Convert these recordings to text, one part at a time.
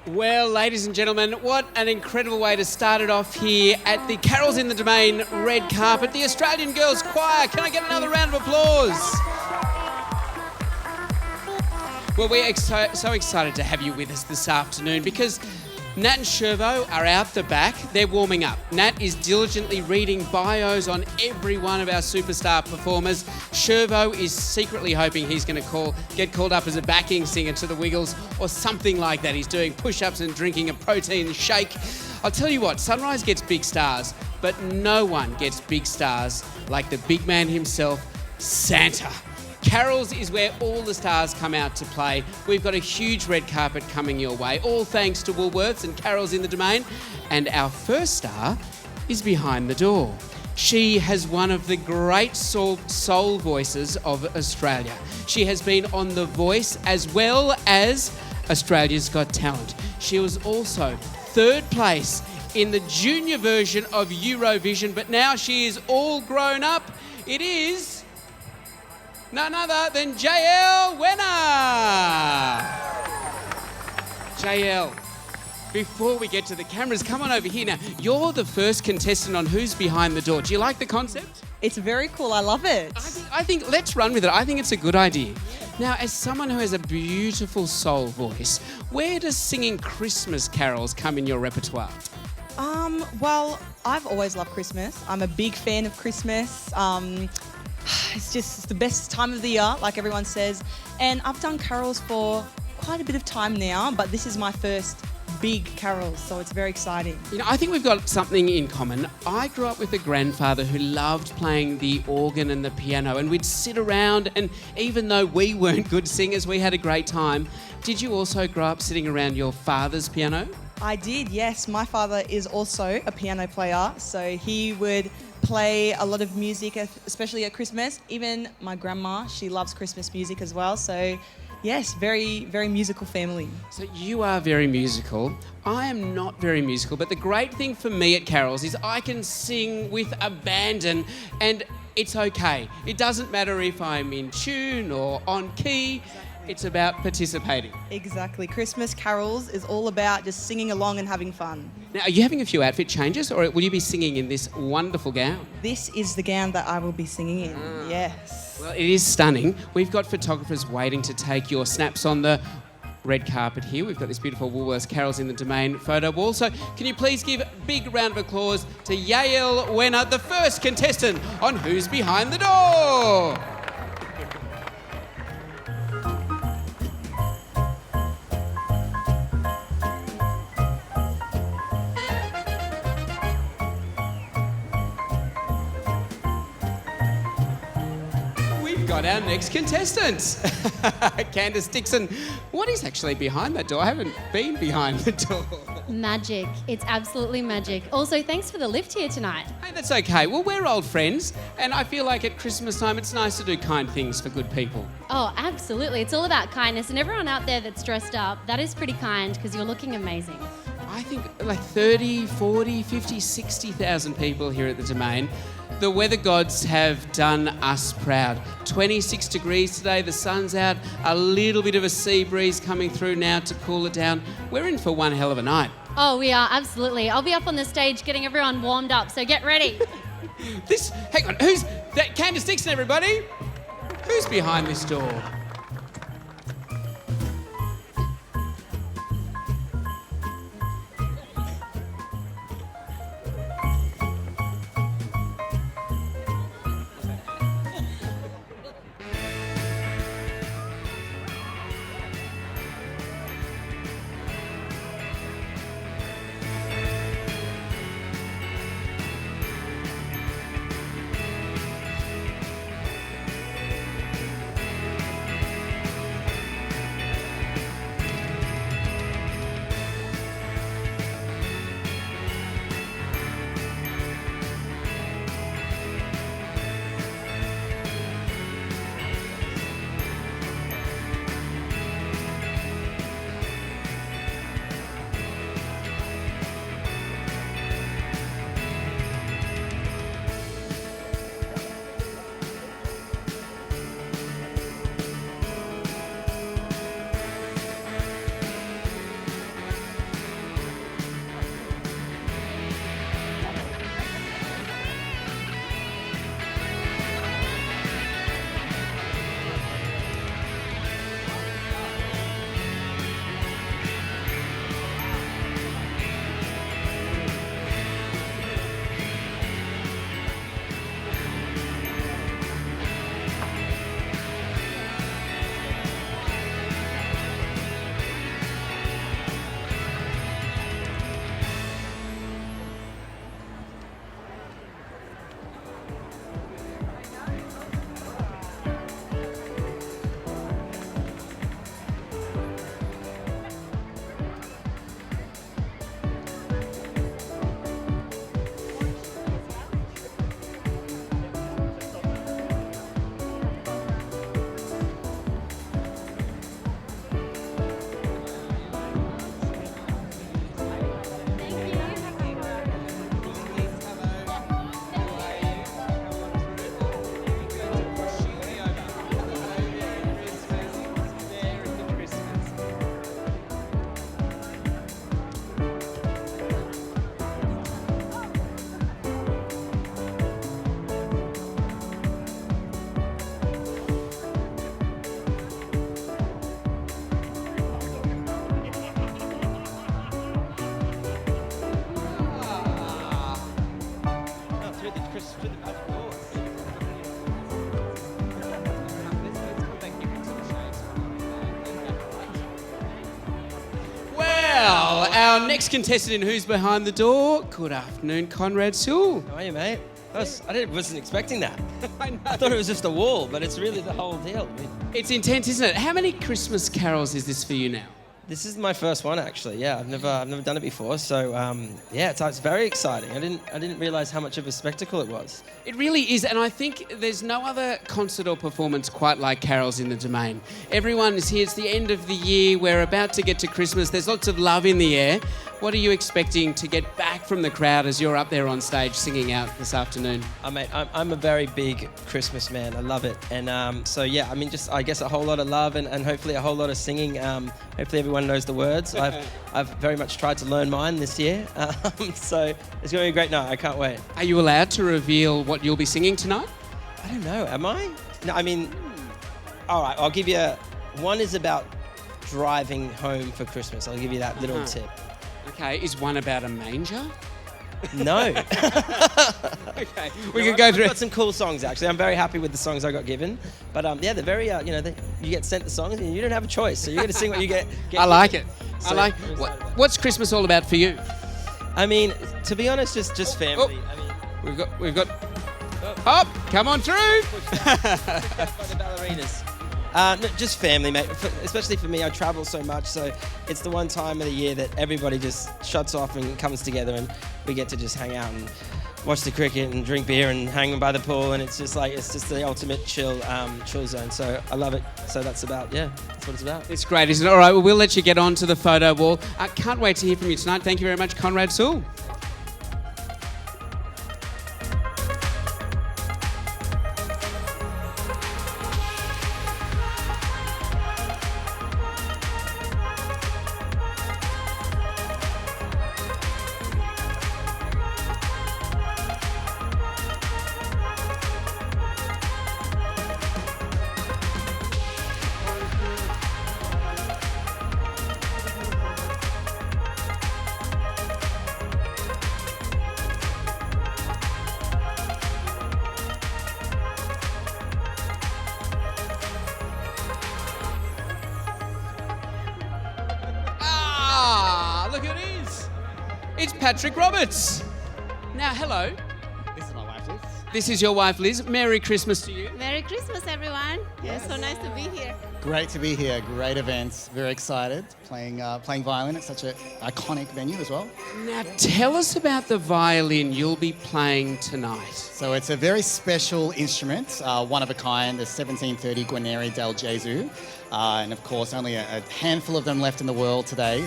Well, ladies and gentlemen, what an incredible way to start it off here at the Carols in the Domain red carpet. The Australian Girls Choir. Can I get another round of applause? Well, we're so excited to have you with us this afternoon because Nat and Shervo are out the back. They're warming up. Nat is diligently reading bios on every one of our superstar performers. Shervo is secretly hoping he's going to get called up as a backing singer to the Wiggles or something like that. He's doing push-ups and drinking a protein shake. I'll tell you what, Sunrise gets big stars, but no one gets big stars like the big man himself, Santa. Carols is where all the stars come out to play. We've got a huge red carpet coming your way, all thanks to Woolworths and Carols in the Domain. And our first star is behind the door. She has one of the great soul voices of Australia. She has been on The Voice as well as Australia's Got Talent. She was also third place in the junior version of Eurovision, but now she is all grown up. It is none other than Jael Wena. Jael, before we get to the cameras, come on over here now. You're the first contestant on Who's Behind the Door. Do you like the concept? It's very cool. I love it. I think let's run with it. I think it's a good idea. Now, as someone who has a beautiful soul voice, where does singing Christmas carols come in your repertoire? Well, I've always loved Christmas. I'm a big fan of Christmas. It's the best time of the year, like everyone says. And I've done carols for quite a bit of time now, but this is my first big carols, so it's very exciting. You know, I think we've got something in common. I grew up with a grandfather who loved playing the organ and the piano, and we'd sit around, and even though we weren't good singers, we had a great time. Did you also grow up sitting around your father's piano? I did, yes. My father is also a piano player, so he would play a lot of music, especially at Christmas. Even my grandma, she loves Christmas music as well. So, yes, very, very musical family. So you are very musical. I am not very musical, but the great thing for me at carols is I can sing with abandon, and it's okay. It doesn't matter if I'm in tune or on key. It's about participating. Exactly. Christmas carols is all about just singing along and having fun. Now, are you having a few outfit changes, or will you be singing in this wonderful gown? This is the gown that I will be singing in, yes. Well, it is stunning. We've got photographers waiting to take your snaps on the red carpet here. We've got this beautiful Woolworths Carols in the Domain photo wall. So can you please give a big round of applause to Jael Wena, the first contestant on Who's Behind the Door? Got our next contestant, Candice Dixon. What is actually behind that door? I haven't been behind the door. Magic. It's absolutely magic. Also, thanks for the lift here tonight. Hey, that's okay. Well, we're old friends, and I feel like at Christmas time it's nice to do kind things for good people. Oh, absolutely. It's all about kindness, and everyone out there that's dressed up, that is pretty kind because you're looking amazing. I think like 30, 40, 50, 60,000 people here at the Domain. The weather gods have done us proud. 26 degrees today, the sun's out, a little bit of a sea breeze coming through now to cool it down. We're in for one hell of a night. Oh, we are, absolutely. I'll be up on the stage getting everyone warmed up, so get ready. Hang on, who's that? Candice Dixon, everybody. Who's behind this door? our next contestant in Who's Behind the Door. Good afternoon, Conrad Sewell. How are you, mate? I wasn't expecting that. I know. I thought it was just a wall, but it's really the whole deal. It's intense, isn't it? How many Christmas carols is this for you now? This is my first one, actually. Yeah, I've never done it before, so it's very exciting. I didn't realise how much of a spectacle it was. It really is, and I think there's no other concert or performance quite like Carols in the Domain. Everyone is here. It's the end of the year. We're about to get to Christmas. There's lots of love in the air. What are you expecting to get back from the crowd as you're up there on stage singing out this afternoon? Mate, I'm a very big Christmas man. I love it. And I guess a whole lot of love and hopefully a whole lot of singing. Hopefully everyone knows the words. I've very much tried to learn mine this year. So it's going to be a great night. I can't wait. Are you allowed to reveal what you'll be singing tonight? I don't know. Am I? No, I mean, all right, I'll give you one is about driving home for Christmas. I'll give you that little tip. Okay, is one about a manger? No. Okay, we can go through. I've got some cool songs, actually. I'm very happy with the songs I got given. But they're very, you get sent the songs and you don't have a choice. So you're going to sing what you get I like it. So, What's Christmas all about for you? I mean, to be honest, just family. Oh. I mean, We've got. Hop, come on through. by the ballerinas. No, just family, mate. Especially for me, I travel so much, so it's the one time of the year that everybody just shuts off and comes together, and we get to just hang out and watch the cricket and drink beer and hang by the pool, and it's just the ultimate chill zone. So I love it. So that's what it's about. It's great, isn't it? All right, well, we'll let you get on to the photo wall. I can't wait to hear from you tonight. Thank you very much, Conrad Sewell. Look who it is. It's Patrick Roberts. Now, hello. This is my wife, Liz. This is your wife, Liz. Merry Christmas to you. Merry Christmas, everyone. Yes. It's so nice to be here. Great to be here. Great events. Very excited. Playing violin at such an iconic venue as well. Now, tell us about the violin you'll be playing tonight. So it's a very special instrument, one of a kind, the 1730 Guarneri del Gesù. And of course, only a handful of them left in the world today.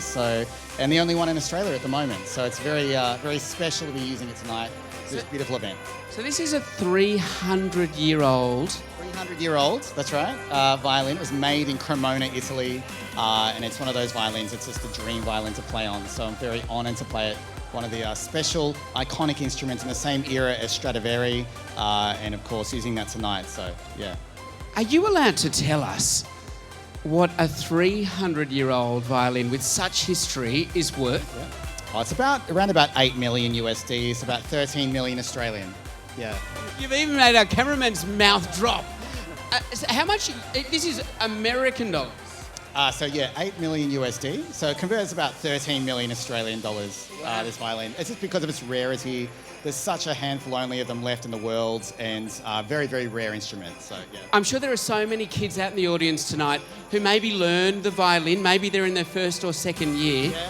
And the only one in Australia at the moment. So it's very special to be using it tonight. It's this beautiful event. So this is a 300-year-old. 300-year-old, that's right. Violin. It was made in Cremona, Italy. And it's one of those violins. It's just a dream violin to play on. So I'm very honoured to play it. One of the special, iconic instruments in the same era as Stradivari. And of course, using that tonight. So, yeah. Are you allowed to tell us what a 300-year-old violin with such history is worth? Yeah. Oh, it's around about 8 million USD. It's about 13 million Australian. Yeah. You've even made our cameraman's mouth drop. So how much? This is American dollars. 8 million USD. So it converts about 13 million Australian dollars, this violin. It's just because of its rarity. There's such a handful only of them left in the world, and very, very rare instrument. So, yeah. I'm sure there are so many kids out in the audience tonight who maybe learned the violin. Maybe they're in their first or second year. Yeah.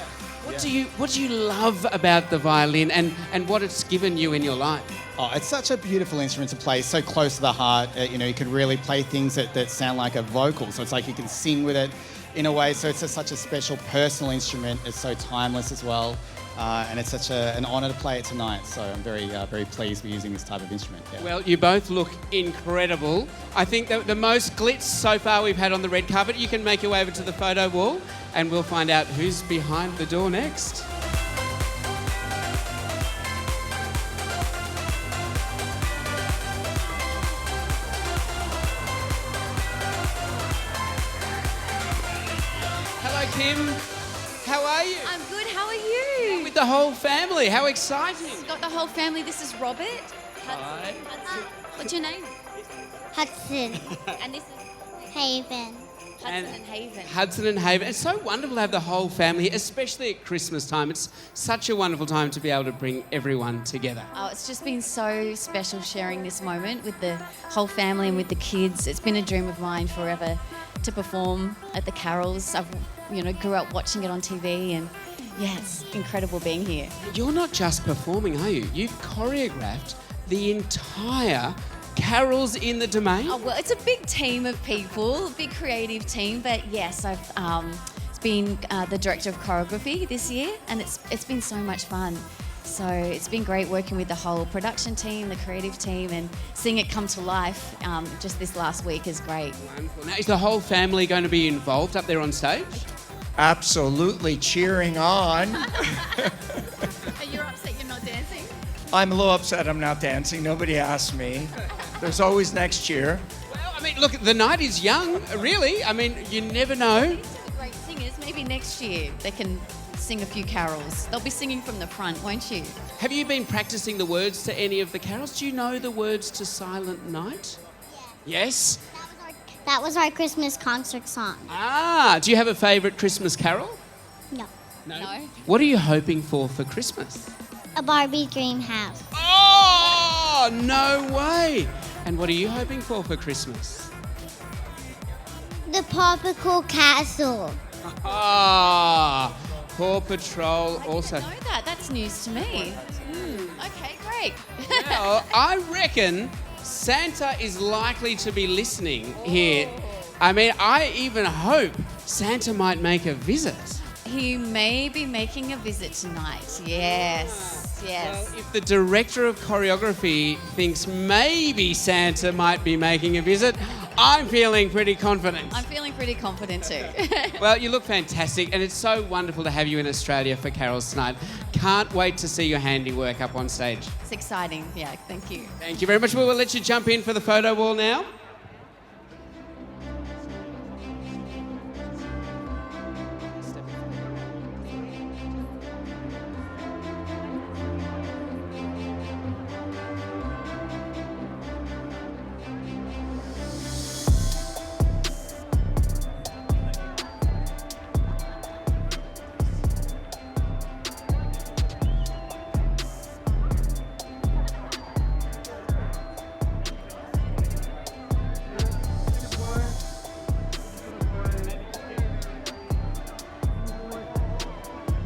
What do you love about the violin and what it's given you in your life? Oh, it's such a beautiful instrument to play, so close to the heart. You can really play things that sound like a vocal. So it's like you can sing with it in a way. So it's such a special personal instrument. It's so timeless as well. And it's such an honour to play it tonight. So I'm very, very pleased to be using this type of instrument. Yeah. Well, you both look incredible. I think that the most glitz so far we've had on the red carpet. You can make your way over to the photo wall and we'll find out who's behind the door next. Hello, Kym. How are you? I'm good. How are you? With the whole family. How exciting. Got the whole family. This is Robert. Hi. What's your name? Hudson, And this is Haven, Hudson and Haven. It's so wonderful to have the whole family, especially at Christmas time. It's such a wonderful time to be able to bring everyone together. Oh, it's just been so special sharing this moment with the whole family and with the kids. It's been a dream of mine forever to perform at the carols. I've, grew up watching it on TV, and yeah, it's incredible being here. You're not just performing, are you? You've choreographed the entire Carols in the Domain? Oh, well, it's a big team of people, a big creative team, but yes, I've been the director of choreography this year, and it's been so much fun. So it's been great working with the whole production team, the creative team, and seeing it come to life just this last week is great. Wonderful. Now, is the whole family going to be involved up there on stage? Absolutely cheering on. Are you upset you're not dancing? I'm a little upset I'm not dancing. Nobody asked me. There's always next year. Well, I mean, look, the night is young, really. I mean, you never know. These are the great singers. Maybe next year they can sing a few carols. They'll be singing from the front, won't you? Have you been practicing the words to any of the carols? Do you know the words to Silent Night? Yes? That was our Christmas concert song. Ah, do you have a favourite Christmas carol? No. No? No? What are you hoping for Christmas? A Barbie dream house. Oh, no way. And what are you hoping for Christmas? The Tropical Castle. Ah, Paw Patrol also. I didn't know that. That's news to me. Okay, great. Well, I reckon Santa is likely to be listening here. I mean, I even hope Santa might make a visit. He may be making a visit tonight. Yes. Well, if the director of choreography thinks maybe Santa might be making a visit, I'm feeling pretty confident. I'm feeling pretty confident too. Well, you look fantastic, and it's so wonderful to have you in Australia for carols tonight. Can't wait to see your handiwork up on stage. It's exciting. Yeah, thank you. Thank you very much. We will let you jump in for the photo wall now.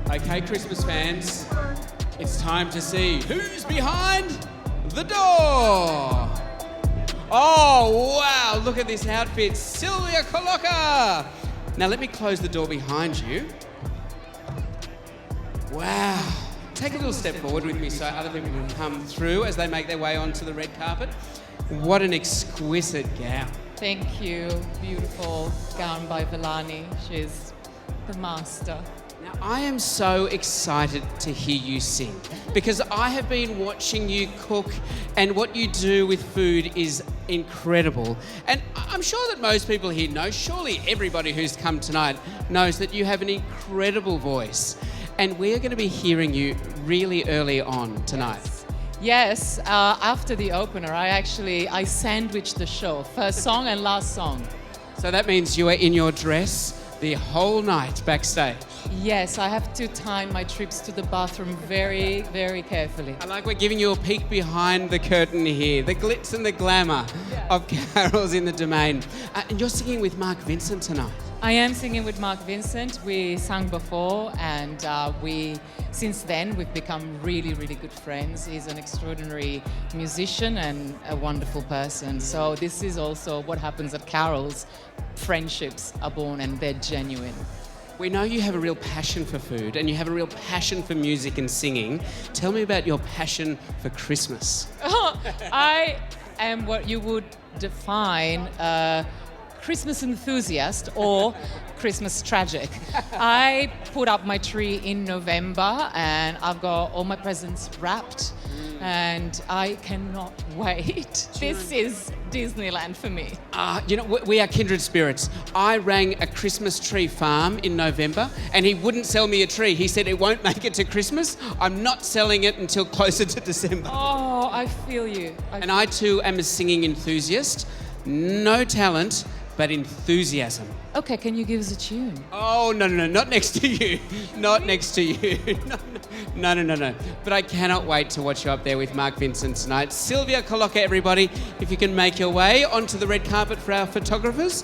Okay, Christmas fans, it's time to see who's behind the door. Oh, wow, look at this outfit. Sylvia Colloca. Now, let me close the door behind you. Wow. Take a little step forward with me so other people can come through as they make their way onto the red carpet. What an exquisite gown. Thank you. Beautiful gown by Villani. She's the master. Now, I am so excited to hear you sing because I have been watching you cook, and what you do with food is incredible. And I'm sure that most people here know, surely everybody who's come tonight knows that you have an incredible voice. And we're going to be hearing you really early on tonight. Yes, after the opener, I sandwiched the show. First song and last song. So that means you are in your dress the whole night backstage. Yes, I have to time my trips to the bathroom very, very carefully. I like we're giving you a peek behind the curtain here, the glitz and the glamour of Carols in the Domain. And you're singing with Mark Vincent tonight. I am singing with Mark Vincent. We sang before, and since then we've become really, really good friends. He's an extraordinary musician and a wonderful person. So this is also what happens at Carols. Friendships are born and they're genuine. We know you have a real passion for food and you have a real passion for music and singing. Tell me about your passion for Christmas. I am what you would define Christmas enthusiast or Christmas tragic. I put up my tree in November and I've got all my presents wrapped and I cannot wait. This is Disneyland for me. We are kindred spirits. I rang a Christmas tree farm in November and he wouldn't sell me a tree. He said it won't make it to Christmas. I'm not selling it until closer to December. Oh, I feel you. I too am a singing enthusiast. No talent, but enthusiasm. Okay, can you give us a tune? Oh, no, not next to you. Not next to you. No. But I cannot wait to watch you up there with Mark Vincent tonight. Sylvia Colloca, everybody, if you can make your way onto the red carpet for our photographers.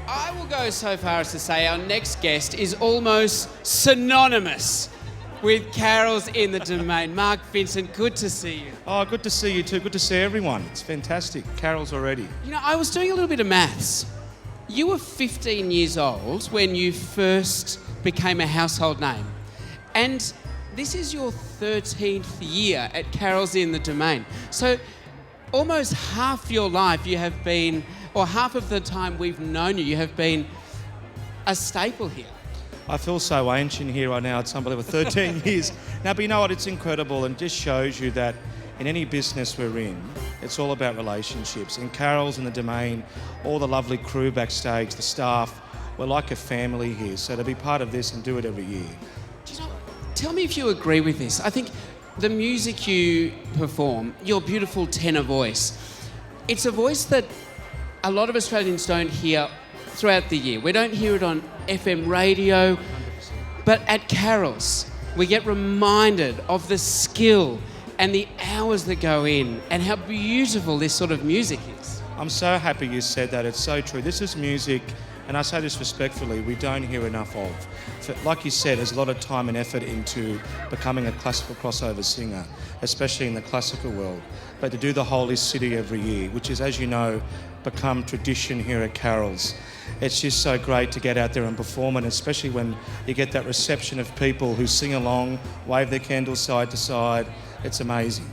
I will go so far as to say our next guest is almost synonymous with carols in the domain. Mark Vincent, good to see you. Oh, good to see you too. Good to see everyone. It's fantastic. Carols already. You know, I was doing a little bit of maths. You were 15 years old when you first became a household name. And this is your 13th year at Carols in the Domain. So almost half your life you have been, or half of the time we've known you, you have been a staple here. I feel so ancient here right now. It's unbelievable. 13 years. Now, but you know what? It's incredible and just shows you that in any business we're in, it's all about relationships. In Carols in the Domain, all the lovely crew backstage, the staff, we're like a family here. So to be part of this and do it every year. Do you know, tell me if you agree with this. I think the music you perform, your beautiful tenor voice, it's a voice that a lot of Australians don't hear throughout the year. We don't hear it on FM radio, but at Carols, we get reminded of the skill and the hours that go in and how beautiful this sort of music is. I'm so happy you said that. It's so true. This is music, and I say this respectfully, we don't hear enough of. Like you said, there's a lot of time and effort into becoming a classical crossover singer, especially in the classical world. But to do the Holy City every year, which is, as you know, become tradition here at Carols. It's just so great to get out there and perform, and especially when you get that reception of people who sing along, wave their candles side to side. It's amazing.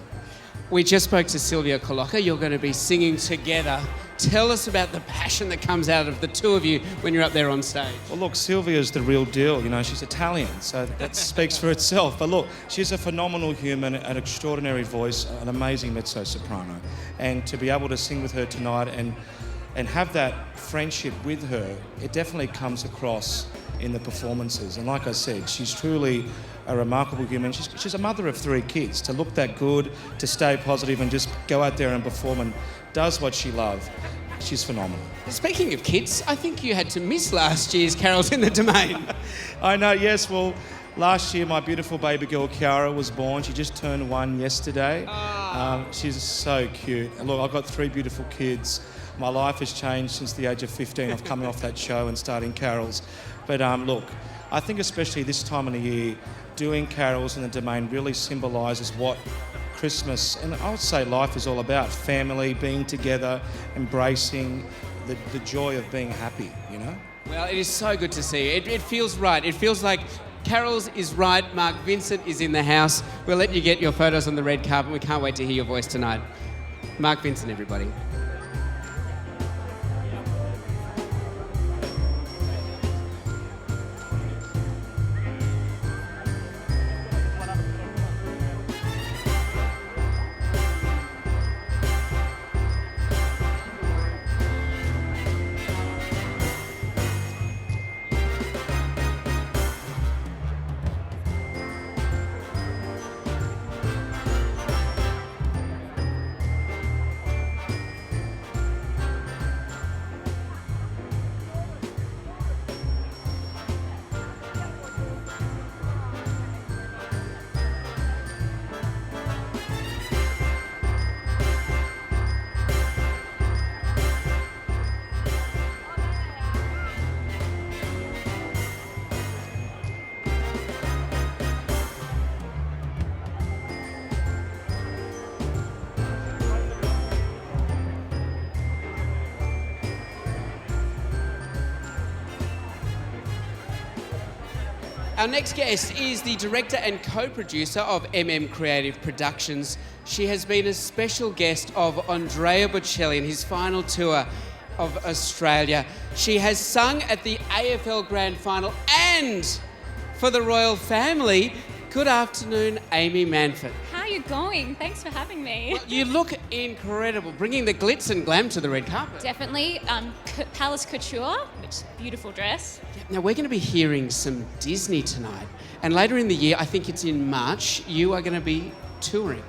We just spoke to Sylvia Colloca. You're going to be singing together. Tell us about the passion that comes out of the two of you when you're up there on stage. Well, look, Sylvia's the real deal. You know, she's Italian, so that speaks for itself. But look, she's a phenomenal human, an extraordinary voice, an amazing mezzo-soprano. And to be able to sing with her tonight and have that friendship with her, it definitely comes across in the performances. And like I said, she's truly a remarkable human. She's a mother of 3 kids. To look that good, to stay positive and just go out there and perform and does what she loves. She's phenomenal. Speaking of kids, I think you had to miss last year's Carols in the Domain. I know, yes. Well, last year my beautiful baby girl Kiara was born. She just turned 1 yesterday. She's so cute. And look, I've got 3 beautiful kids. My life has changed since the age of 15 of coming off that show and starting Carols. But look, I think especially this time of the year, doing Carols in the Domain really symbolises what Christmas, and I would say life is all about: family, being together, embracing the joy of being happy, you know? Well, it is so good to see you. It feels right. It feels like Carols is right. Mark Vincent is in the house. We'll let you get your photos on the red carpet. We can't wait to hear your voice tonight. Mark Vincent, everybody. Our next guest is the director and co-producer of Creative Productions. She has been a special guest of Andrea Bocelli in his final tour of Australia. She has sung at the AFL Grand Final and for the royal family. Good afternoon, Amy Manford. How are you going? Thanks for having me. Well, you look incredible, bringing the glitz and glam to the red carpet. Definitely. Palace Couture, which is a beautiful dress. Now, we're going to be hearing some Disney tonight. And later in the year, I think it's in March, you are going to be touring.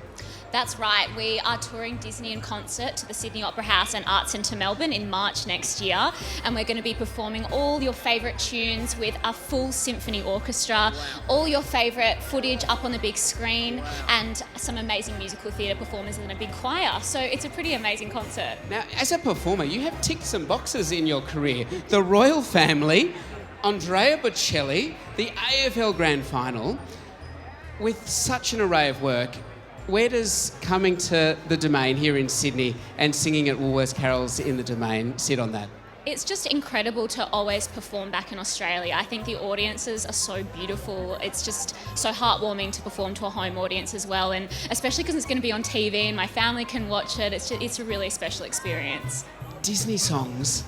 That's right. We are touring Disney in concert to the Sydney Opera House and Arts Centre Melbourne in March next year. And we're going to be performing all your favourite tunes with a full symphony orchestra, all your favourite footage up on the big screen, and some amazing musical theatre performers and a big choir. So it's a pretty amazing concert. Now, as a performer, you have ticked some boxes in your career. The royal family, Andrea Bocelli, the AFL Grand Final. With such an array of work, where does coming to the Domain here in Sydney and singing at Woolworths carols in the Domain sit on that? It's just incredible to always perform back in Australia. I think the audiences are so beautiful. It's just so heartwarming to perform to a home audience as well, and especially because it's going to be on TV and my family can watch it. It's a really special experience. Disney songs,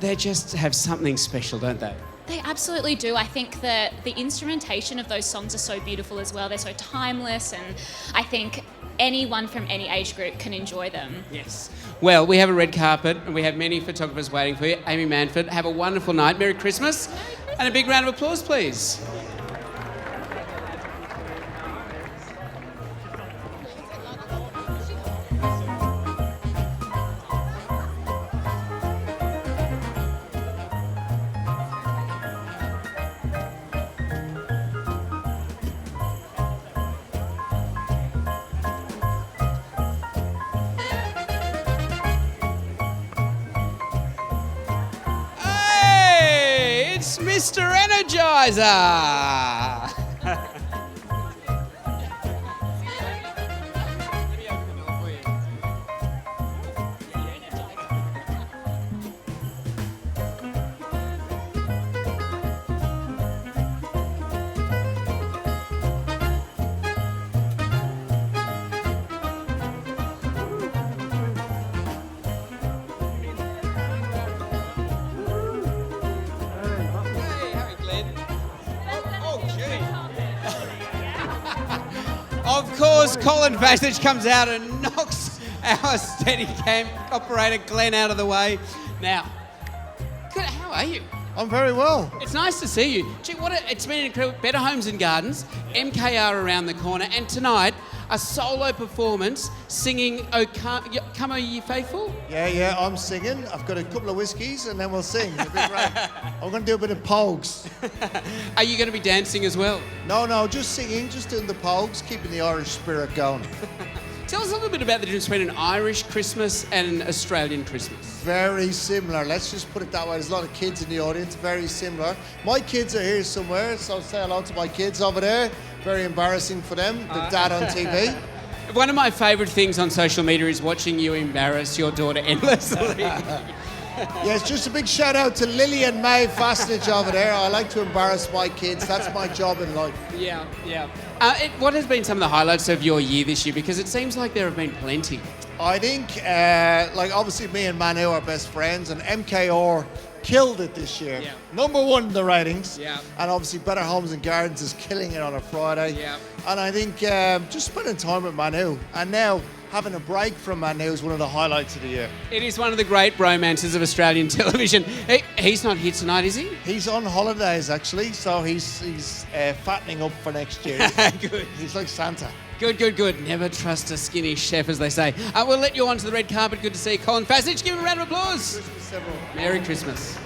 they just have something special, don't they? They absolutely do. I think that the instrumentation of those songs are so beautiful as well. They're so timeless, and I think anyone from any age group can enjoy them. Yes. Well, we have a red carpet and we have many photographers waiting for you. Amy Manford, have a wonderful night. Merry Christmas. And a big round of applause, please. Mr. Energizer! Of course, Colin Fassnidge comes out and knocks our Steadicam operator Glenn out of the way. Now, good, how are you? I'm very well. It's nice to see you. Gee, it's been incredible. Better Homes and Gardens, MKR around the corner, and tonight, a solo performance singing Come Are Ye Faithful? Yeah, I'm singing. I've got a couple of whiskies and then we'll sing. It'll be great. I'm going to do a bit of pogues. Are you going to be dancing as well? No, just singing, just doing the pogues, keeping the Irish spirit going. Tell us a little bit about the difference between an Irish Christmas and an Australian Christmas. Very similar. Let's just put it that way. There's a lot of kids in the audience. Very similar. My kids are here somewhere, so say hello to my kids over there. Very embarrassing for them, the dad on TV. One of my favourite things on social media is watching you embarrass your daughter endlessly. Yes, just a big shout out to Lily and May Fassnidge over there. I like to embarrass my kids. That's my job in life. Yeah. What has been some of the highlights of your year this year? Because it seems like there have been plenty. I think, obviously me and Manu are best friends, and MKR killed it this year. Yeah. Number one in the ratings. Yeah. And obviously Better Homes and Gardens is killing it on a Friday. Yeah. And I think just spending time with Manu, and now having a break from Manu is one of the highlights of the year. It is one of the great bromances of Australian television. He's not here tonight, is he? He's on holidays, actually, so he's fattening up for next year. Good. He's like Santa. Good. Never trust a skinny chef, as they say. We'll let you onto the red carpet. Good to see you, Colin Fassnidge. Give him a round of applause. Merry Christmas.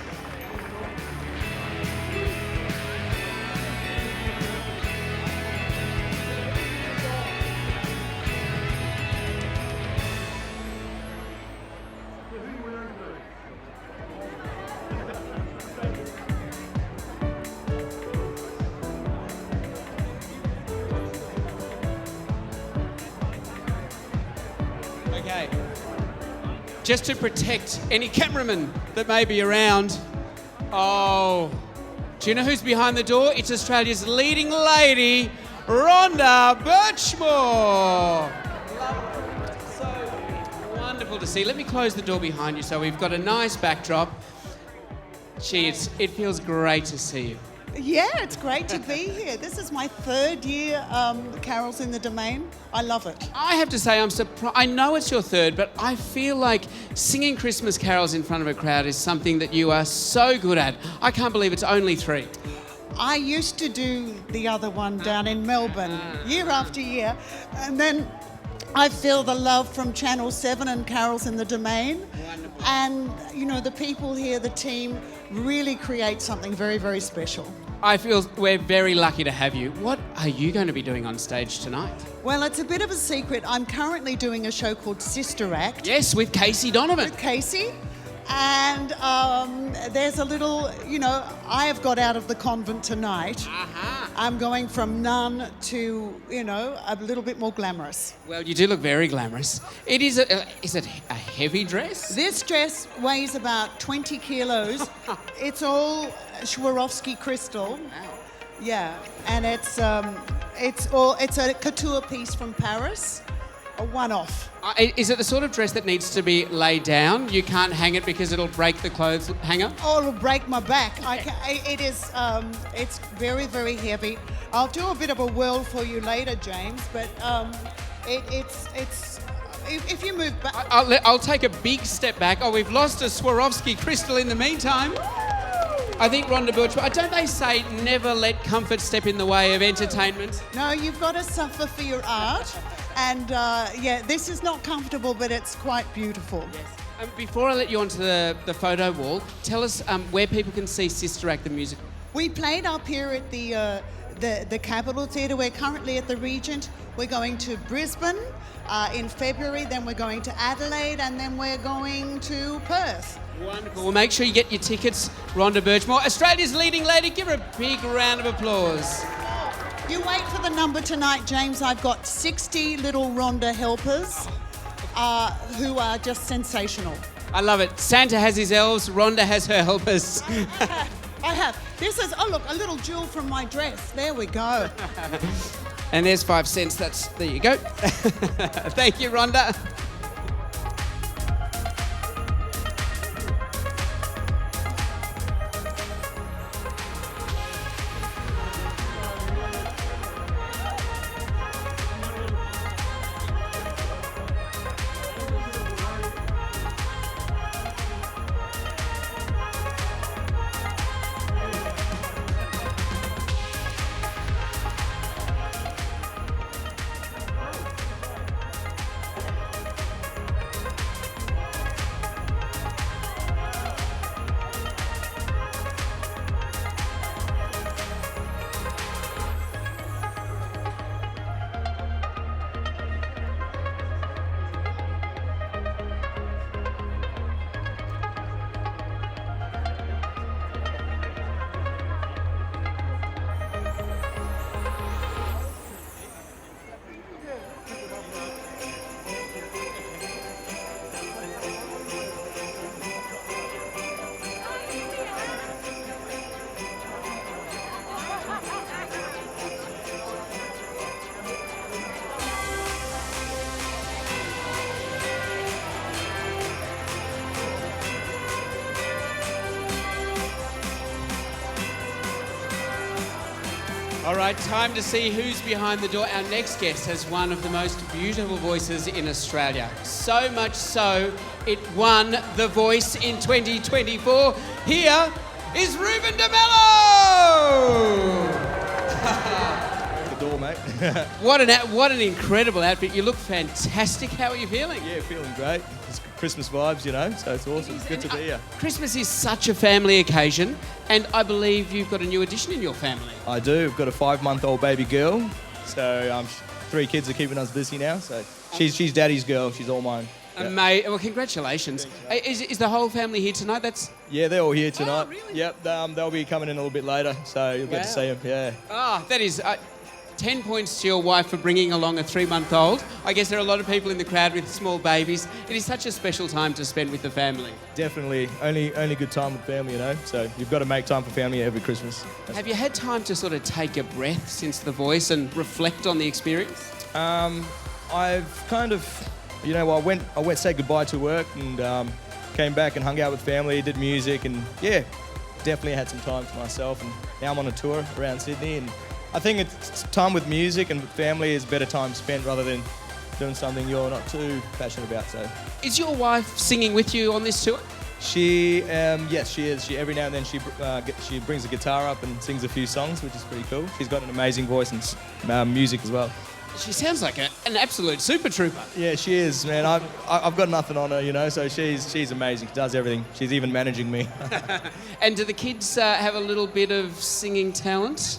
Okay. Just to protect any cameraman that may be around. Oh, Do you know who's behind the door? It's Australia's leading lady, Rhonda Burchmore. So wonderful to see. Let me close the door behind you so we've got a nice backdrop. Gee, it feels great to see you. Yeah, it's great to be here. This is my third year Carols in the Domain. I love it. I have to say I'm surprised. I know it's your third, but I feel like singing Christmas carols in front of a crowd is something that you are so good at. I can't believe it's only 3. I used to do the other one down in Melbourne year after year, and then I feel the love from Channel 7 and Carols in the Domain. Wonderful. And, you know, the people here, the team, really create something very, very special. I feel we're very lucky to have you. What are you going to be doing on stage tonight? Well, it's a bit of a secret. I'm currently doing a show called Sister Act. Yes, with Casey Donovan. With Casey. And there's a little, you know, I have got out of the convent tonight. I'm going from nun to, you know, a little bit more glamorous. Well, you do look very glamorous. It is is it a heavy dress? This dress weighs about 20 kilos. It's all Swarovski crystal. Wow. Yeah, and it's a couture piece from Paris, a one-off. Is it the sort of dress that needs to be laid down? You can't hang it because it'll break the clothes hanger? Oh, it'll break my back. It's very, very heavy. I'll do a bit of a whirl for you later, James, but if you move back... I'll take a big step back. Oh, we've lost a Swarovski crystal in the meantime. I think Rhonda Burchmore, don't they say never let comfort step in the way of entertainment? No, you've got to suffer for your art. And yeah, this is not comfortable, but it's quite beautiful. Yes. Before I let you onto the photo wall, tell us where people can see Sister Act the musical. We played up here at the Capitol Theatre. We're currently at the Regent. We're going to Brisbane in February, then we're going to Adelaide, and then we're going to Perth. Wonderful. Well, make sure you get your tickets, Rhonda Burchmore. Australia's leading lady, give her a big round of applause. You wait for the number tonight, James. I've got 60 little Rhonda helpers who are just sensational. I love it. Santa has his elves, Rhonda has her helpers. I have. This is, oh look, a little jewel from my dress. There we go. And there's 5 cents. There you go. Thank you, Rhonda. All right, time to see who's behind the door. Our next guest has one of the most beautiful voices in Australia. So much so, it won The Voice in 2024. Here is Ruben De Melo! The door, mate. What an incredible outfit. You look fantastic. How are you feeling? Yeah, feeling great. It's Christmas vibes, you know, so it's awesome. It's good to be here. Christmas is such a family occasion, and I believe you've got a new addition in your family. I do. I've got a 5-month-old baby girl, so 3 kids are keeping us busy now. So she's daddy's girl. She's all mine. Mate, well, congratulations. Is the whole family here tonight? Yeah, they're all here tonight. Oh, really? Yep, they'll be coming in a little bit later, so you'll get to see them. Yeah. Oh, that is 10 points to your wife for bringing along a 3-month-old. I guess there are a lot of people in the crowd with small babies. It is such a special time to spend with the family. Definitely. Only good time with family, you know. So you've got to make time for family every Christmas. Have you had time to sort of take a breath since The Voice and reflect on the experience? I've kind of, you know, I went say goodbye to work and came back and hung out with family, did music, and yeah, definitely had some time for myself. And now I'm on a tour around Sydney, and I think it's time with music and family is better time spent rather than doing something you're not too passionate about. So, is your wife singing with you on this tour? Yes, she is. Every now and then she brings a guitar up and sings a few songs, which is pretty cool. She's got an amazing voice and music as well. She sounds like an absolute super trooper. Yeah, she is, man. I've got nothing on her, you know, so she's amazing. She does everything. She's even managing me. And do the kids have a little bit of singing talent?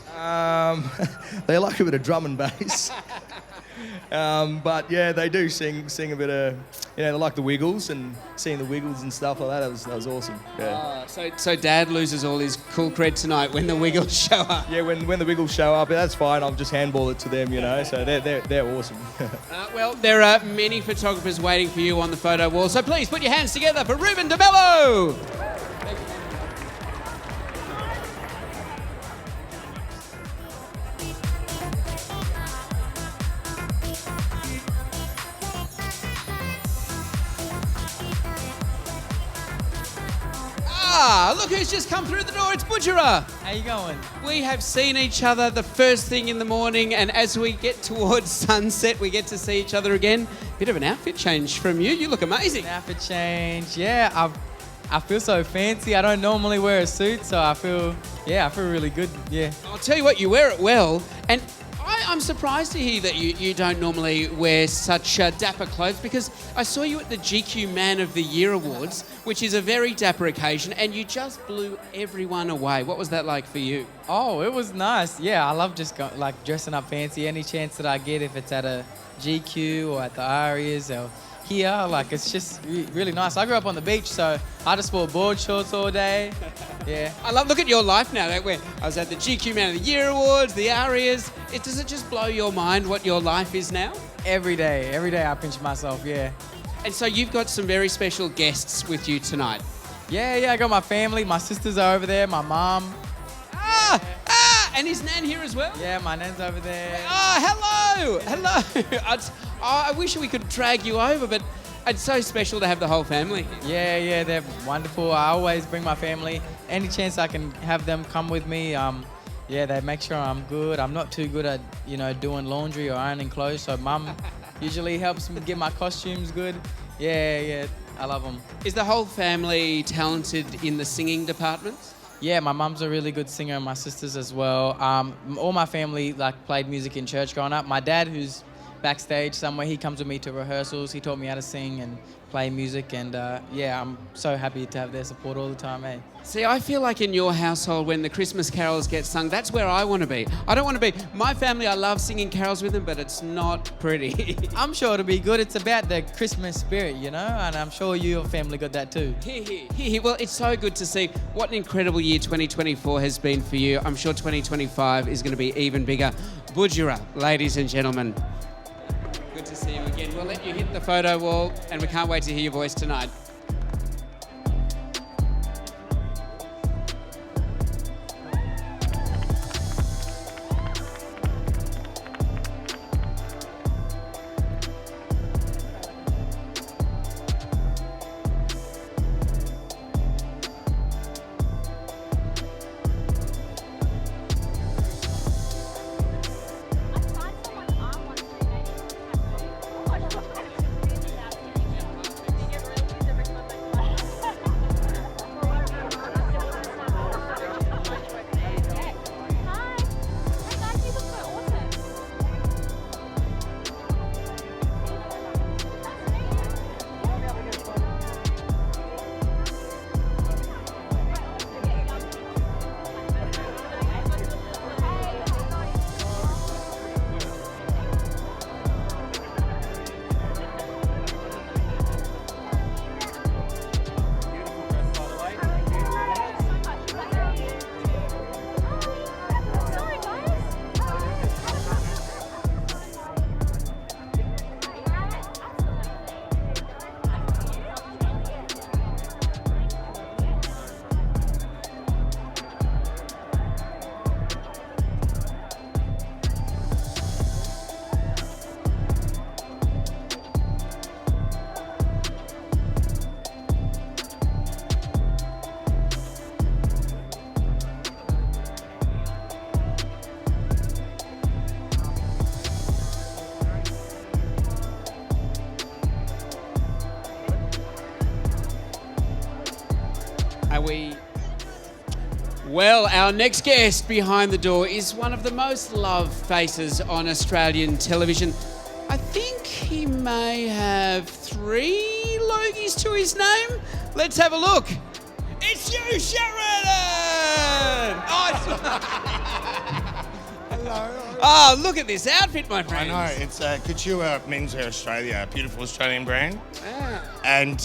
They like a bit of drum and bass. But yeah, they do sing a bit of, you know, they like the Wiggles and seeing the Wiggles and stuff like that. That was awesome. Yeah. So Dad loses all his cool cred tonight when the Wiggles show up. Yeah, when the Wiggles show up, that's fine. I'll just handball it to them, you know. So they're awesome. Well, there are many photographers waiting for you on the photo wall. So please put your hands together for Ruben De Melo. Look who's just come through the door. It's Budjerah. How you going? We have seen each other the first thing in the morning, and as we get towards sunset, we get to see each other again. Bit of an outfit change from you. You look amazing. Outfit change. Yeah, I feel so fancy. I don't normally wear a suit, so I feel really good. Yeah. I'll tell you what, you wear it well, and I'm surprised to hear that you don't normally wear such dapper clothes, because I saw you at the GQ Man of the Year Awards, which is a very dapper occasion, and you just blew everyone away. What was that like for you? Oh, it was nice. Yeah, I love just dressing up fancy. Any chance that I get, if it's at a GQ or at the Arias or here, it's just really nice. I grew up on the beach, so I just wore board shorts all day. Yeah. Look at your life now. I was at the GQ Man of the Year Awards, the Arias. Does it just blow your mind what your life is now? Every day I pinch myself, yeah. And so you've got some very special guests with you tonight. Yeah, I got my family. My sisters are over there, my mum. And is Nan here as well? Yeah, my Nan's over there. Hello. I wish we could drag you over, but it's so special to have the whole family. Yeah, they're wonderful. I always bring my family. Any chance I can have them come with me, they make sure I'm good. I'm not too good at, doing laundry or ironing clothes, so Mum usually helps me get my costumes good. Yeah, I love them. Is the whole family talented in the singing department? Yeah, my mum's a really good singer and my sisters as well. All my family played music in church growing up. My dad, who's backstage somewhere, he comes with me to rehearsals. He taught me how to sing and play music, and I'm so happy to have their support all the time, eh? See, I feel like in your household, when the Christmas carols get sung, that's where I want to be. I don't want to be... My family, I love singing carols with them, but it's not pretty. I'm sure it'll be good. It's about the Christmas spirit, and I'm sure your family got that too. Well, it's so good to see what an incredible year 2024 has been for you. I'm sure 2025 is going to be even bigger. Budjerah, ladies and gentlemen. Good to see you again. We'll let you hit the photo wall, and we can't wait to hear your voice tonight. shall we? Well, our next guest behind the door is one of the most loved faces on Australian television. I think he may have 3 Logies to his name. Let's have a look. It's you, Sharon! Hello. Oh, look at this outfit, my friend. I know, it's Couture Menswear Australia, a beautiful Australian brand. Ah. And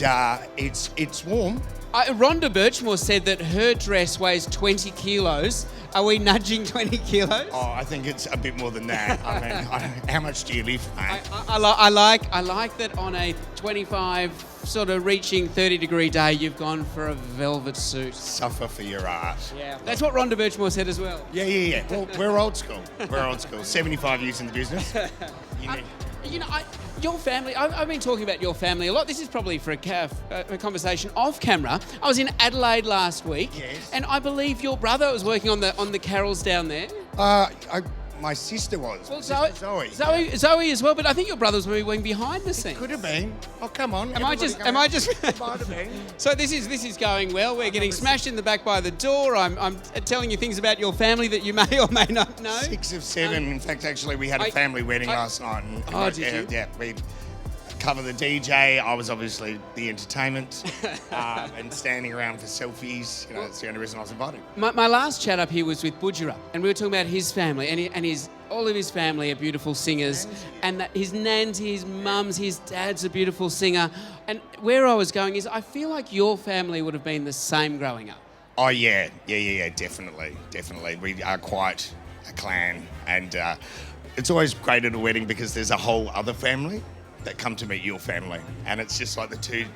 it's warm. Rhonda Burchmore said that her dress weighs 20 kilos. Are we nudging 20 kilos? Oh, I think it's a bit more than that. I mean, how much do you lift, mate? I like that on a 25 sort of reaching 30-degree day, you've gone for a velvet suit. Suffer for your art. Yeah, that's what Rhonda Burchmore said as well. Yeah. Well, we're old school. 75 years in the business. Your family, I've been talking about your family a lot. This is probably for a conversation off camera. I was in Adelaide last week, yes, and I believe your brother was working on the carols down there. My sister was. Well, Zoe. Zoe as well, but I think your brother was maybe behind the scenes. Could have been. Oh, come on. Am I just? Might have been. So this is going well. We're getting smashed in the back by the door. I'm telling you things about your family that you may or may not know. 6 of 7. In fact, actually, we had a family wedding last night. And did you? Yeah, we cover the DJ. I was obviously the entertainment and standing around for selfies. That's the only reason I was invited. My last chat up here was with Budjerah, and we were talking about his family, and all of his family are beautiful singers, and that his nans, his mums, his dad's a beautiful singer. And where I was going is, I feel like your family would have been the same growing up. Oh yeah, definitely. We are quite a clan, and it's always great at a wedding because there's a whole other family that come to meet your family, and it's just like the two,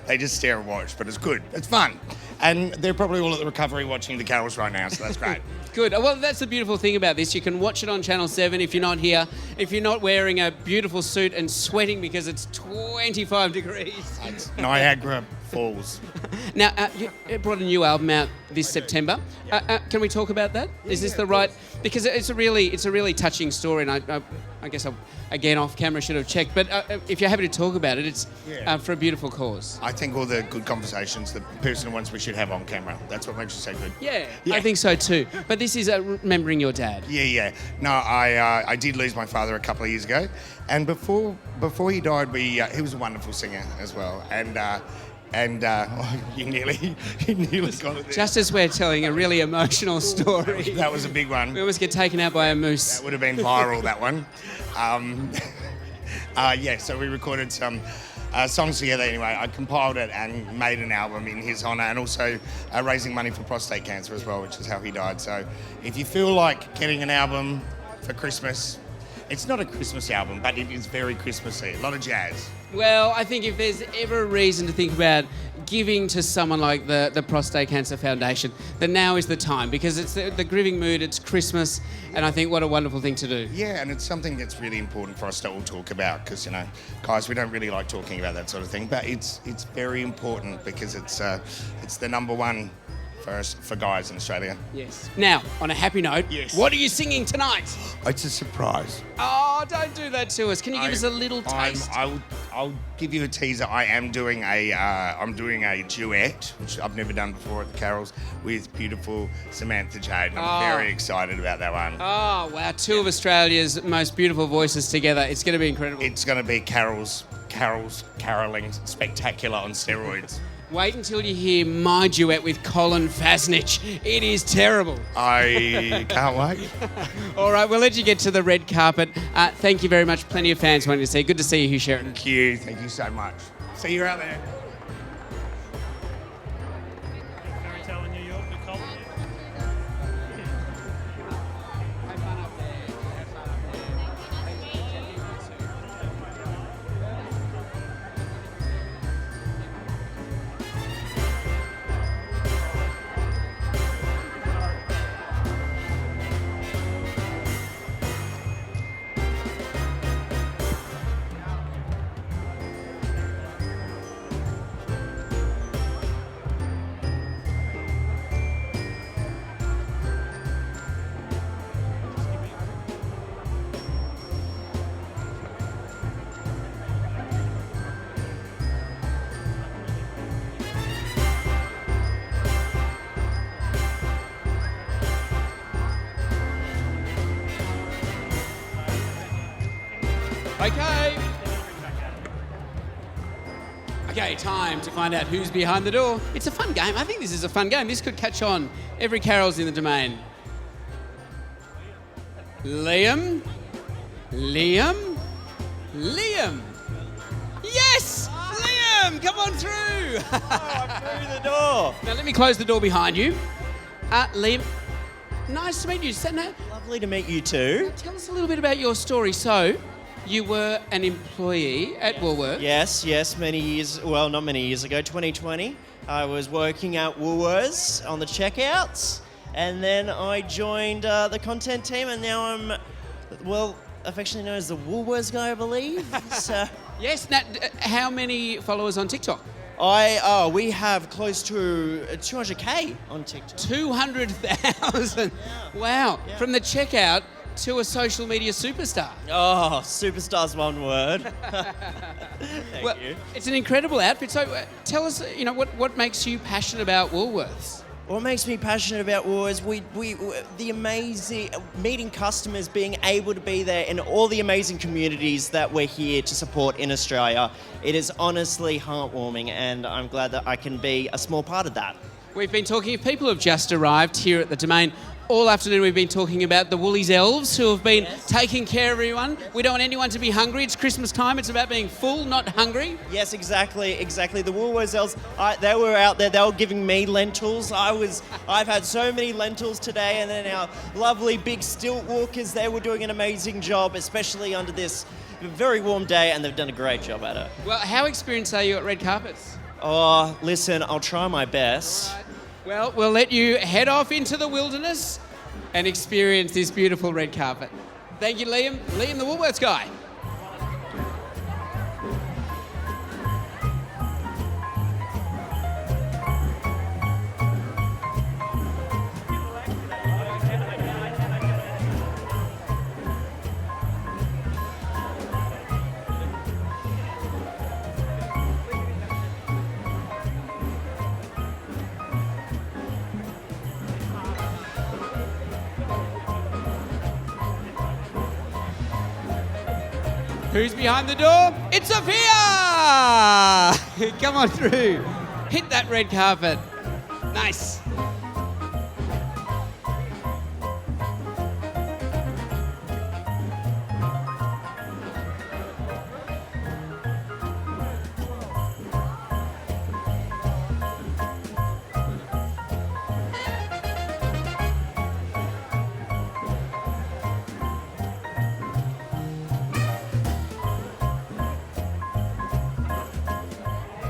they just stare and watch, but it's good, it's fun, and they're probably all at the recovery watching the carols right now, so that's great. Good. Well, that's the beautiful thing about this. You can watch it on Channel 7 if you're not here, if you're not wearing a beautiful suit and sweating because it's 25 degrees. It's Niagara Falls. Now, you brought a new album out this September. Can we talk about that? Is this the right? Because it's a really touching story, and I guess again off camera should have checked. But if you're happy to talk about it, it's for a beautiful cause. I think all the good conversations, the personal ones, we should have on camera. That's what makes you so good. Yeah, I think so too. But this is remembering your dad. Yeah. No, I did lose my father a couple of years ago, and before he died, he was a wonderful singer as well, and you nearly got it there. Just as we're telling a really emotional story. That was a big one. We always get taken out by a moose. That would have been viral, that one. So we recorded some songs together anyway. I compiled it and made an album in his honour, and also raising money for prostate cancer as well, which is how he died. So if you feel like getting an album for Christmas, it's not a Christmas album, but it is very Christmassy. A lot of jazz. Well, I think if there's ever a reason to think about giving to someone like the Prostate Cancer Foundation, then now is the time, because it's the grieving mood, it's Christmas, and I think what a wonderful thing to do. Yeah, and it's something that's really important for us to all talk about, because, guys, we don't really like talking about that sort of thing, but it's very important because it's the number one for guys in Australia. Yes. Now, on a happy note, what are you singing tonight? It's a surprise. Oh, don't do that to us. Can you give us a little taste? I'll give you a teaser. I'm doing a duet, which I've never done before at the carols, with beautiful Samantha Jade. And I'm very excited about that one. Oh, wow. Two of Australia's most beautiful voices together. It's going to be incredible. It's going to be caroling spectacular on steroids. Wait until you hear my duet with Colin Fassnidge. It is terrible. I can't wait. All right, we'll let you get to the red carpet. Thank you very much. Plenty of fans wanting to see. Good to see you here, Sharon. Thank you. Thank you so much. See you out there. Okay. Okay, time to find out who's behind the door. It's a fun game. I think this is a fun game. This could catch on. Every Carol's in the domain. Liam. Liam. Liam. Yes! Liam, come on through. I'm through the door. Now let me close the door behind you. Liam, nice to meet you. Lovely to meet you too. Tell us a little bit about your story. So, you were an employee at Woolworths. Yes, many years, well, not many years ago, 2020. I was working at Woolworths on the checkouts, and then I joined the content team, and now I'm, well, affectionately known as the Woolworths guy, I believe. So, yes, Nat, how many followers on TikTok? We have close to 200K on TikTok. 200,000. Yeah. Wow. Yeah. From the checkout to a social media superstar. Oh, superstar's one word. Thank you. It's an incredible outfit. So tell us, what makes you passionate about Woolworths? What makes me passionate about Woolworths, the amazing meeting customers, being able to be there in all the amazing communities that we're here to support in Australia. It is honestly heartwarming, and I'm glad that I can be a small part of that. We've been talking, if people have just arrived here at the Domain, all afternoon we've been talking about the Woolies elves who have been taking care of everyone. We don't want anyone to be hungry. It's Christmas time. It's about being full, not hungry. Yes, exactly. The Woolworths elves, they were out there. They were giving me lentils. I've had so many lentils today, and then our lovely big stilt walkers, they were doing an amazing job, especially under this very warm day, and they've done a great job at it. Well, how experienced are you at red carpets? Oh, listen, I'll try my best. Right. Well, we'll let you head off into the wilderness and experience this beautiful red carpet. Thank you, Liam. Liam, the Woolworths guy. Who's behind the door? It's Sophia! Come on through. Hit that red carpet. Nice.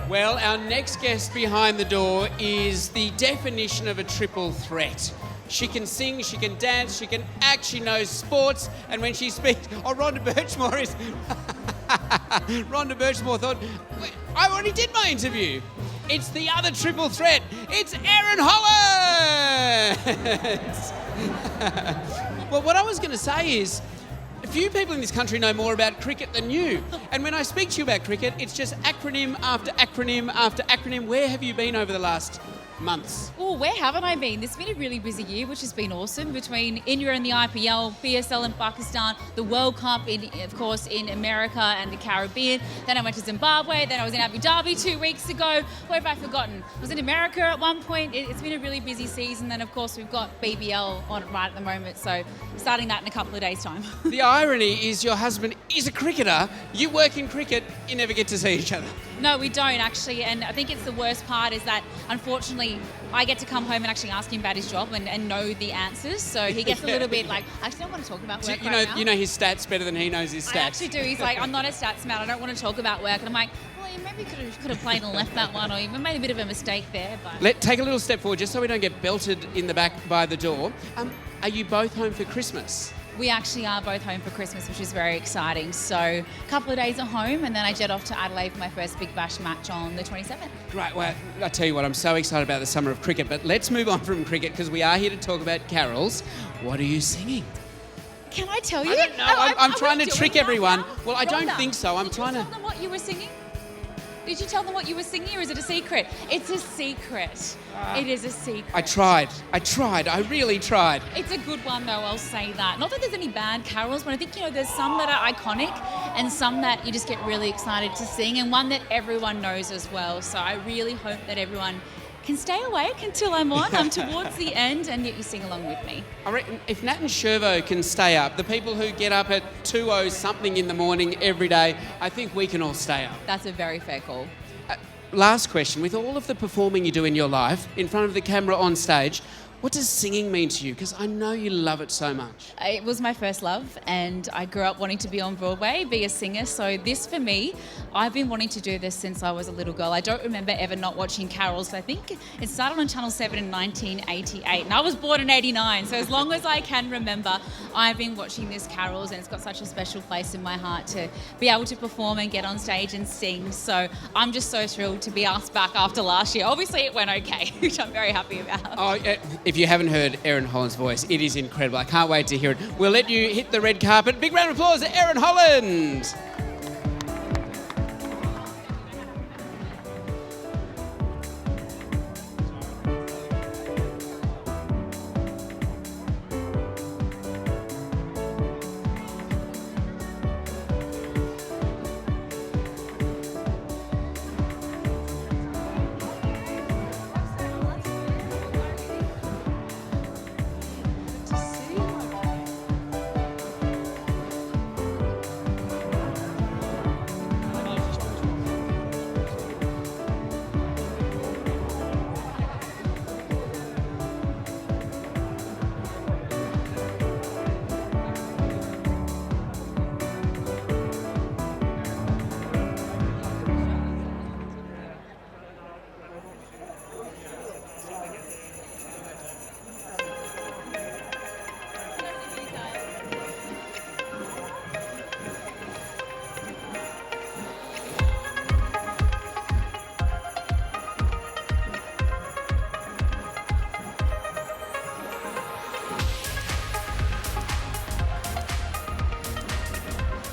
Well, our next guest behind the door is the definition of a triple threat. She can sing, she can dance, she can act, she knows sports, and when she speaks... Oh, Rhonda Burchmore is... Rhonda Burchmore thought, I already did my interview. It's the other triple threat. It's Erin Holland! Well, what I was going to say is, few people in this country know more about cricket than you. And when I speak to you about cricket, it's just acronym after acronym after acronym. Where have you been over the last months? Oh, where haven't I been? It's been a really busy year, which has been awesome, between India and the IPL, PSL in Pakistan, the World Cup, of course, in America and the Caribbean. Then I went to Zimbabwe. Then I was in Abu Dhabi 2 weeks ago. What have I forgotten? I was in America at one point. It's been a really busy season. Then, of course, we've got BBL on right at the moment, so starting that in a couple of days' time. The irony is your husband is a cricketer. You work in cricket. You never get to see each other. No, we don't actually, and I think it's the worst part is that, unfortunately, I get to come home and actually ask him about his job and know the answers, so he gets a little bit like, I actually don't want to talk about work right now. You know his stats better than he knows his stats. I actually do. He's like, I'm not a stats man, I don't want to talk about work, and I'm like, well, you maybe could have played and left that one, or even made a bit of a mistake there. But Take a little step forward, just so we don't get belted in the back by the door. Are you both home for Christmas? We actually are both home for Christmas, which is very exciting. So a couple of days at home, and then I jet off to Adelaide for my first Big Bash match on the 27th. Great. Well, I tell you what, I'm so excited about the summer of cricket, but let's move on from cricket because we are here to talk about carols. What are you singing? Can I tell you? I don't know. I'm trying to trick everyone. Well, I don't think so. I'm trying to... Tell them what you were singing? Did you tell them what you were singing, or is it a secret? It's a secret. It is a secret. I tried. I really tried. It's a good one, though, I'll say that. Not that there's any bad carols, but I think, there's some that are iconic and some that you just get really excited to sing, and one that everyone knows as well. So I really hope that everyone can stay awake until I'm on. I'm towards the end, and yet you sing along with me. I reckon if Nat and Shervo can stay up, the people who get up at 2:00 something in the morning every day, I think we can all stay up. That's a very fair call. Last question. With all of the performing you do in your life, in front of the camera on stage, what does singing mean to you? Because I know you love it so much. It was my first love, and I grew up wanting to be on Broadway, be a singer. So this, for me, I've been wanting to do this since I was a little girl. I don't remember ever not watching carols. I think it started on Channel 7 in 1988, and I was born in 89. So as long as I can remember, I've been watching this carols, and it's got such a special place in my heart to be able to perform and get on stage and sing. So I'm just so thrilled to be asked back after last year. Obviously, it went okay, which I'm very happy about. Oh, if you haven't heard Erin Holland's voice, it is incredible. I can't wait to hear it. We'll let you hit the red carpet. Big round of applause to Erin Holland.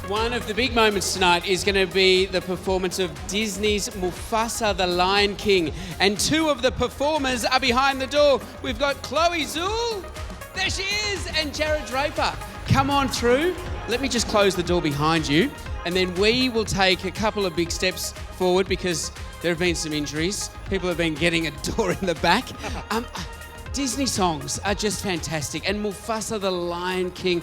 One of the big moments tonight is going to be the performance of Disney's Mufasa, the Lion King. And two of the performers are behind the door. We've got Chloe Zool, there she is, and Jared Draper. Come on through. Let me just close the door behind you. And then we will take a couple of big steps forward because there have been some injuries. People have been getting a door in the back. Disney songs are just fantastic. And Mufasa, the Lion King,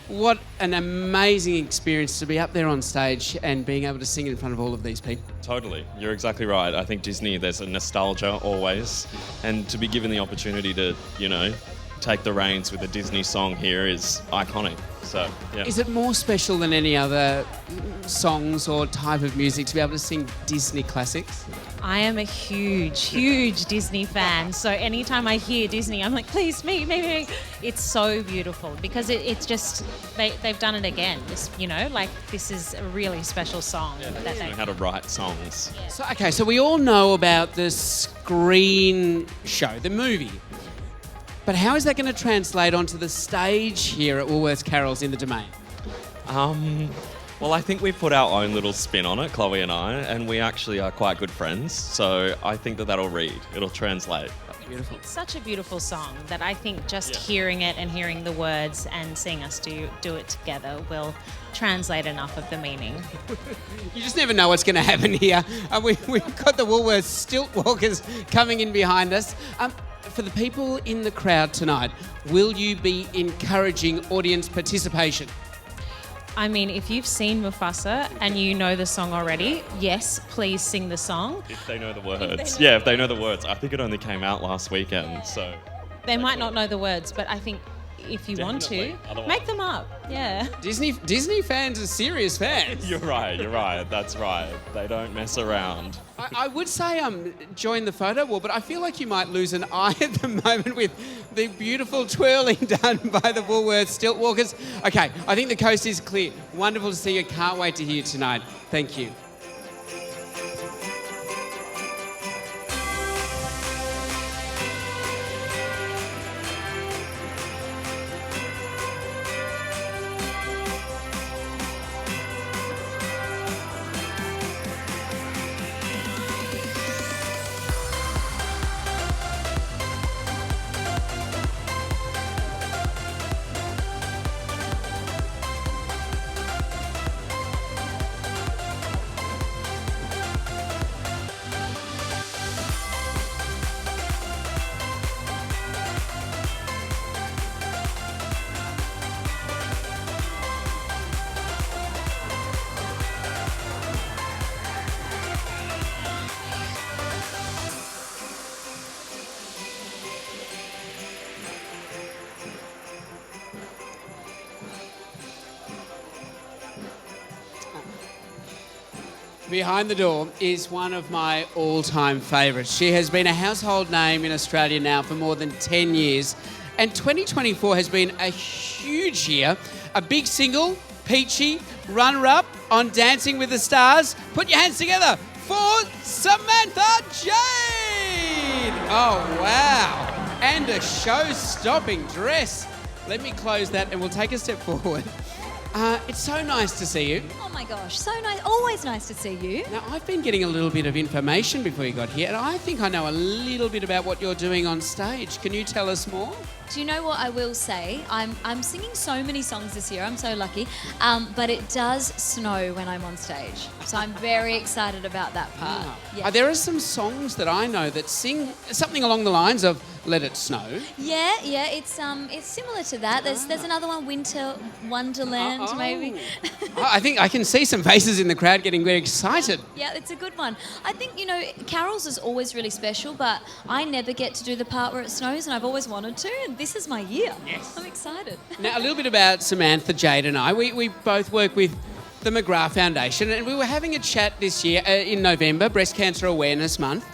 what an amazing experience to be up there on stage and being able to sing in front of all of these people. Totally, you're exactly right. I think Disney, there's a nostalgia always, and to be given the opportunity to, take the reins with a Disney song here is iconic. So, yeah. Is it more special than any other songs or type of music to be able to sing Disney classics? I am a huge Disney fan. So anytime I hear Disney, I'm like, please, me. It's so beautiful because it's just, they've done it again. This is a really special song. Yeah, they know how to write songs. Yeah. So we all know about the screen show, the movie. But how is that going to translate onto the stage here at Woolworths Carols in the Domain? Well, I think we've put our own little spin on it, Chloe and I, and we actually are quite good friends. So I think that'll read. It'll translate. Beautiful. It's such a beautiful song that I think just hearing it and hearing the words and seeing us do it together will translate enough of the meaning. You just never know what's going to happen here. We've got the Woolworths stilt walkers coming in behind us. For the people in the crowd tonight, will you be encouraging audience participation? I mean, if you've seen Mufasa and you know the song already, yes, please sing the song. If they know the words. If they know the words. I think it only came out last weekend, so... They might not know the words, but I think if you want to, make them up. Yeah. Disney fans are serious fans. You're right. That's right. They don't mess around. I would say join the photo wall, but I feel like you might lose an eye at the moment with the beautiful twirling done by the Woolworths stilt walkers. Okay, I think the coast is clear. Wonderful to see you. Can't wait to hear you tonight. Thank you. Behind the door is one of my all-time favourites. She has been a household name in Australia now for more than 10 years. And 2024 has been a huge year. A big single, Peachy, runner-up on Dancing with the Stars. Put your hands together for Samantha Jade! Oh, wow. And a show-stopping dress. Let me close that and we'll take a step forward. It's so nice to see you. Oh my gosh, so nice. Always nice to see you. Now, I've been getting a little bit of information before you got here, and I think I know a little bit about what you're doing on stage. Can you tell us more? Do you know what I will say? I'm singing so many songs this year. I'm so lucky. But it does snow when I'm on stage. So I'm very excited about that part. Yeah. There are some songs that I know that sing something along the lines of Let It Snow. Yeah, it's similar to that. There's another one, Winter Wonderland, maybe. I think I can see some faces in the crowd getting very excited. Yeah, it's a good one. I think, carols is always really special, but I never get to do the part where it snows, and I've always wanted to, and this is my year. Yes. I'm excited. Now, a little bit about Samantha Jade and I. We both work with the McGrath Foundation, and we were having a chat this year in November, Breast Cancer Awareness Month,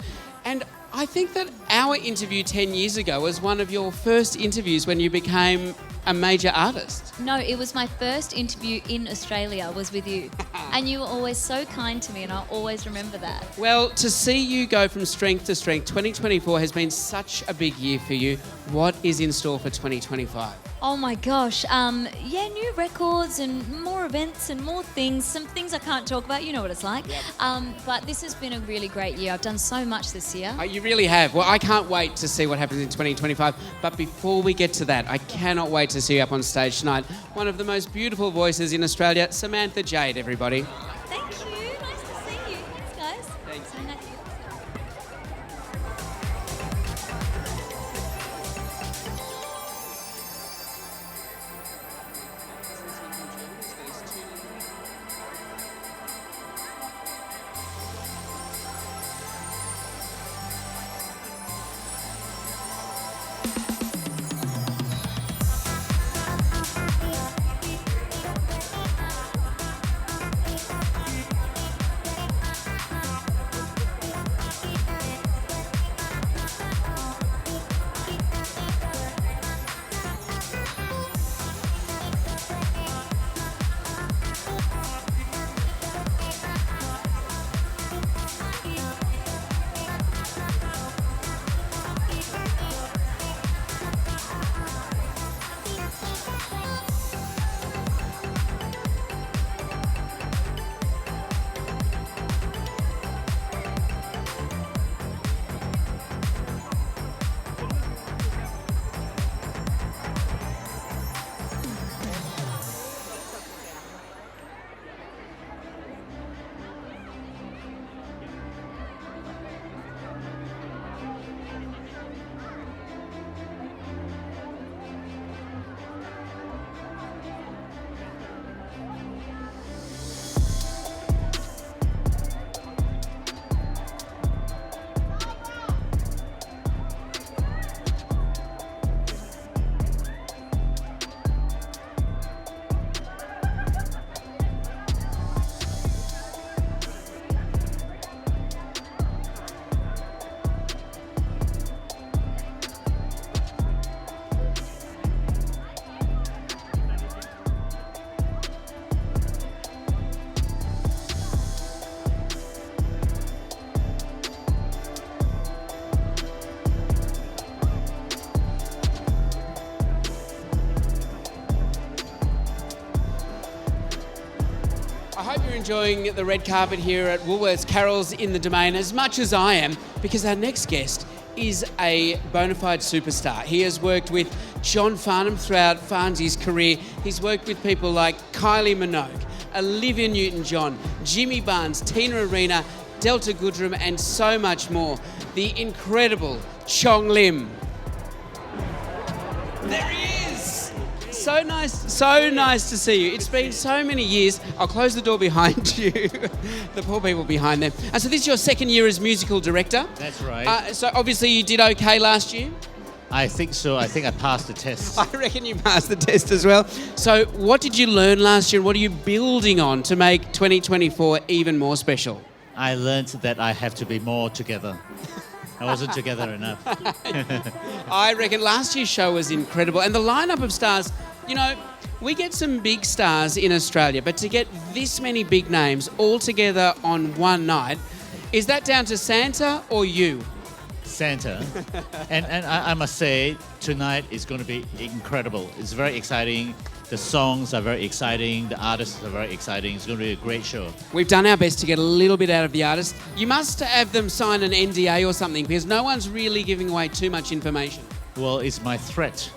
and I think that our interview 10 years ago was one of your first interviews when you became a major artist. No, it was my first interview in Australia was with you. And you were always so kind to me, and I'll always remember that. Well, to see you go from strength to strength, 2024 has been such a big year for you. What is in store for 2025? Oh my gosh. New records and more events and more things. Some things I can't talk about, you know what it's like. Yep. But this has been a really great year. I've done so much this year. You really have. Well, I can't wait to see what happens in 2025. But before we get to that, I cannot wait to see you up on stage tonight. One of the most beautiful voices in Australia, Samantha Jade, everybody. Thank you. Nice to see you. Thanks, guys. Thanks. So nice. Enjoying the red carpet here at Woolworths Carols in the Domain as much as I am, because our next guest is a bona fide superstar. He has worked with John Farnham throughout Farnsy's career. He's worked with people like Kylie Minogue, Olivia Newton-John, Jimmy Barnes, Tina Arena, Delta Goodrem, and so much more. The incredible Chong Lim. There he is! So nice to see you. It's been so many years. I'll close the door behind you. The poor people behind them. So this is your second year as musical director. That's right. So obviously you did okay last year? I think so. I think I passed the test. I reckon you passed the test as well. So what did you learn last year? What are you building on to make 2024 even more special? I learned that I have to be more together. I wasn't together enough. I reckon last year's show was incredible. And the lineup of stars, you know, we get some big stars in Australia, but to get this many big names all together on one night, is that down to Santa or you? Santa. and I must say, tonight is going to be incredible. It's very exciting. The songs are very exciting. The artists are very exciting. It's going to be a great show. We've done our best to get a little bit out of the artists. You must have them sign an NDA or something because no one's really giving away too much information. Well, it's my threat.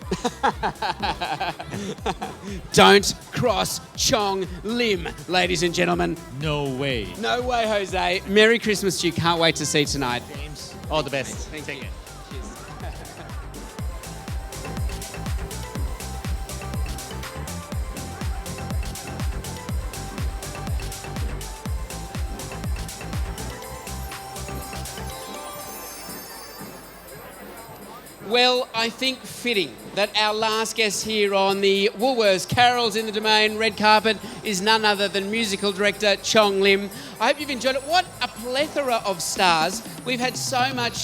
Don't cross Chong Lim, ladies and gentlemen. No way. No way, Jose. Merry Christmas to you. Can't wait to see you tonight. James, all the best. Thank you. Well, I think fitting that our last guest here on the Woolworths Carols in the Domain red carpet is none other than musical director Chong Lim. I hope you've enjoyed it. What a plethora of stars. We've had so much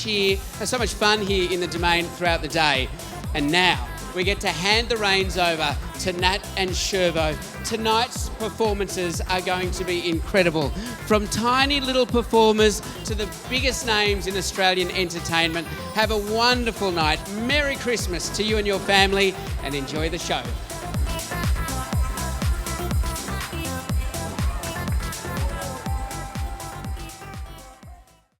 fun here in the Domain throughout the day. And now we get to hand the reins over to Nat and Shervo. Tonight's performances are going to be incredible. From tiny little performers to the biggest names in Australian entertainment. Have a wonderful night. Merry Christmas to you and your family and enjoy the show.